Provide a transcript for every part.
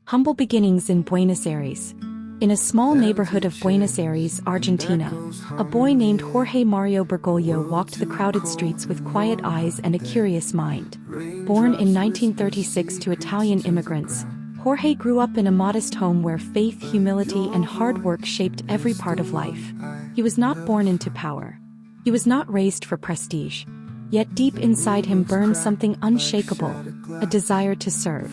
Humble beginnings in Buenos Aires. In a small neighborhood of Buenos Aires, Argentina, a boy named Jorge Mario Bergoglio walked the crowded streets with quiet eyes and a curious mind. Born in 1936 to Italian immigrants, Jorge grew up in a modest home where faith, humility, and hard work shaped every part of life. He was not born into power. He was not raised for prestige. Yet deep inside him burned something unshakable, a desire to serve.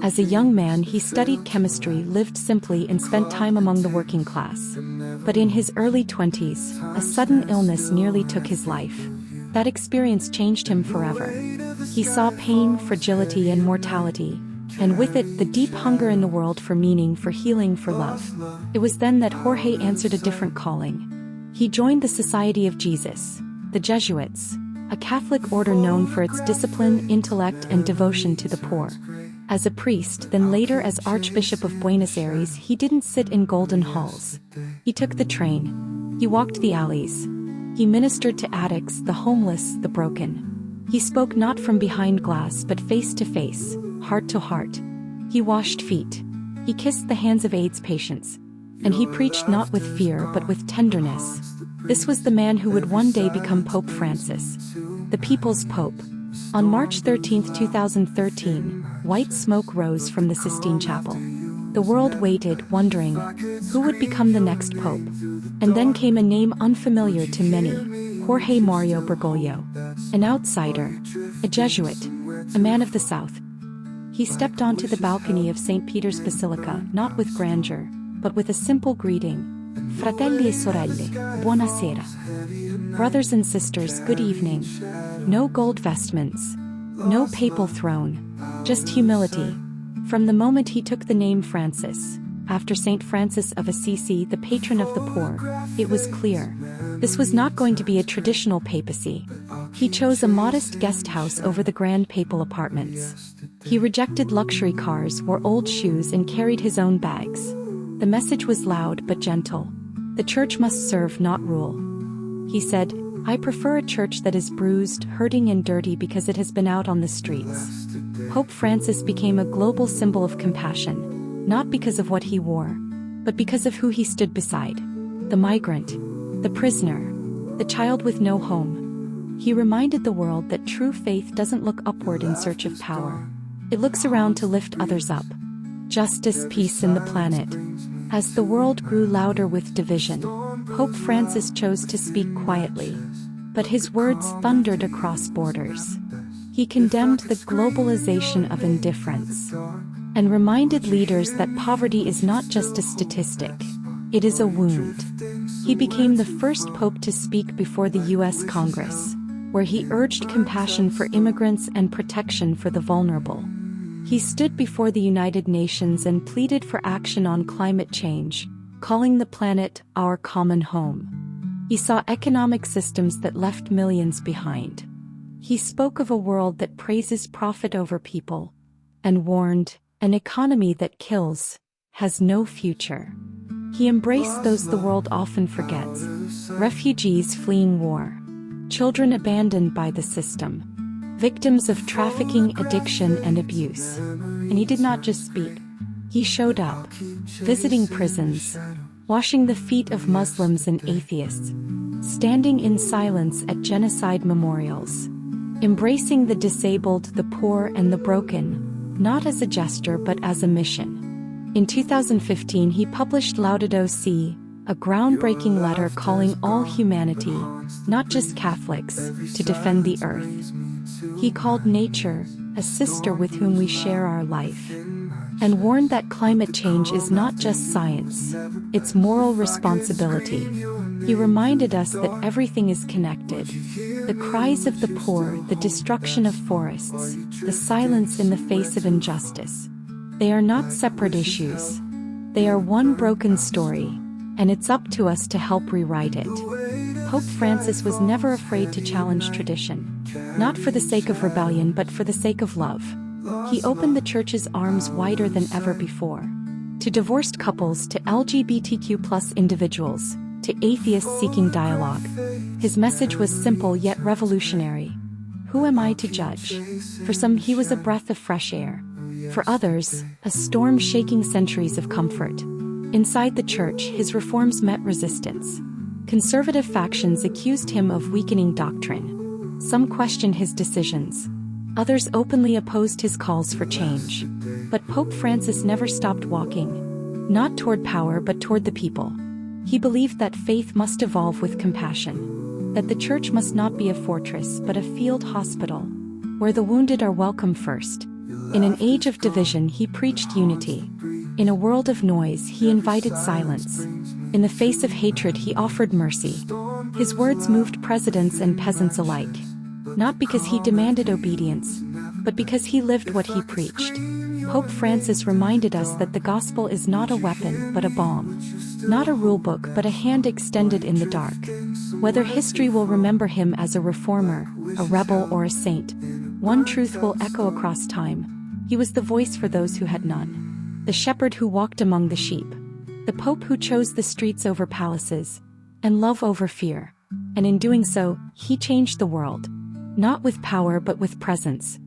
As a young man, he studied chemistry, lived simply, and spent time among the working class. But in his early 20s, a sudden illness nearly took his life. That experience changed him forever. He saw pain, fragility, and mortality, and with it, the deep hunger in the world for meaning, for healing, for love. It was then that Jorge answered a different calling. He joined the Society of Jesus, the Jesuits, a Catholic order known for its discipline, intellect, and devotion to the poor. As a priest, then later as Archbishop of Buenos Aires, he didn't sit in golden halls. He took the train. He walked the alleys. He ministered to addicts, the homeless, the broken. He spoke not from behind glass but face to face, heart to heart. He washed feet. He kissed the hands of AIDS patients. And he preached not with fear but with tenderness. This was the man who would one day become Pope Francis, the people's pope. On March 13, 2013, white smoke rose from the Sistine Chapel. The world waited, wondering who would become the next pope. And then came a name unfamiliar to many, Jorge Mario Bergoglio. An outsider, a Jesuit, a man of the South. He stepped onto the balcony of St. Peter's Basilica, not with grandeur, but with a simple greeting. Fratelli e sorelle, buonasera. Brothers and sisters, good evening. No gold vestments. No papal throne. Just humility. From the moment he took the name Francis, after Saint Francis of Assisi, the patron of the poor, it was clear. This was not going to be a traditional papacy. He chose a modest guest house over the grand papal apartments. He rejected luxury cars, wore old shoes, and carried his own bags. The message was loud but gentle. The church must serve, not rule. He said, I prefer a church that is bruised, hurting, and dirty because it has been out on the streets. Pope Francis became a global symbol of compassion, not because of what he wore, but because of who he stood beside. The migrant, the prisoner, the child with no home. He reminded the world that true faith doesn't look upward in search of power. It looks around to lift others up. Justice, peace in the planet. As the world grew louder with division, Pope Francis chose to speak quietly. But his words thundered across borders. He condemned the globalization of indifference and reminded leaders that poverty is not just a statistic, it is a wound. He became the first pope to speak before the U.S. Congress, where he urged compassion for immigrants and protection for the vulnerable. He stood before the United Nations and pleaded for action on climate change, calling the planet our common home. He saw economic systems that left millions behind. He spoke of a world that praises profit over people, and warned, an economy that kills has no future. He embraced those the world often forgets: refugees fleeing war, children abandoned by the system, victims of trafficking, addiction, and abuse. And he did not just speak. He showed up, visiting prisons, washing the feet of Muslims and atheists, standing in silence at genocide memorials, embracing the disabled, the poor, and the broken, not as a gesture but as a mission. In 2015, he published Laudato Si, a groundbreaking letter calling all humanity, not just Catholics, to defend the earth. He called nature a sister with whom we share our life, and warned that climate change is not just science, it's moral responsibility. He reminded us that everything is connected. The cries of the poor, the destruction of forests, the silence in the face of injustice. They are not separate issues. They are one broken story, and it's up to us to help rewrite it. Pope Francis was never afraid to challenge tradition, not for the sake of rebellion but for the sake of love. He opened the church's arms wider than ever before. To divorced couples, to LGBTQ+ individuals, to atheists seeking dialogue. His message was simple yet revolutionary. Who am I to judge? For some, he was a breath of fresh air. For others, a storm shaking centuries of comfort. Inside the church, his reforms met resistance. Conservative factions accused him of weakening doctrine. Some questioned his decisions. Others openly opposed his calls for change. But Pope Francis never stopped walking. Not toward power but toward the people. He believed that faith must evolve with compassion. That the church must not be a fortress but a field hospital, where the wounded are welcome first. In an age of division, he preached unity. In a world of noise, he invited silence. In the face of hatred, he offered mercy. His words moved presidents and peasants alike. Not because he demanded obedience, but because he lived what he preached. Pope Francis reminded us that the gospel is not a weapon but a balm. Not a rulebook but a hand extended in the dark. Whether history will remember him as a reformer, a rebel, or a saint, one truth will echo across time. He was the voice for those who had none. The shepherd who walked among the sheep. The Pope who chose the streets over palaces, and love over fear. And in doing so, he changed the world. Not with power but with presence.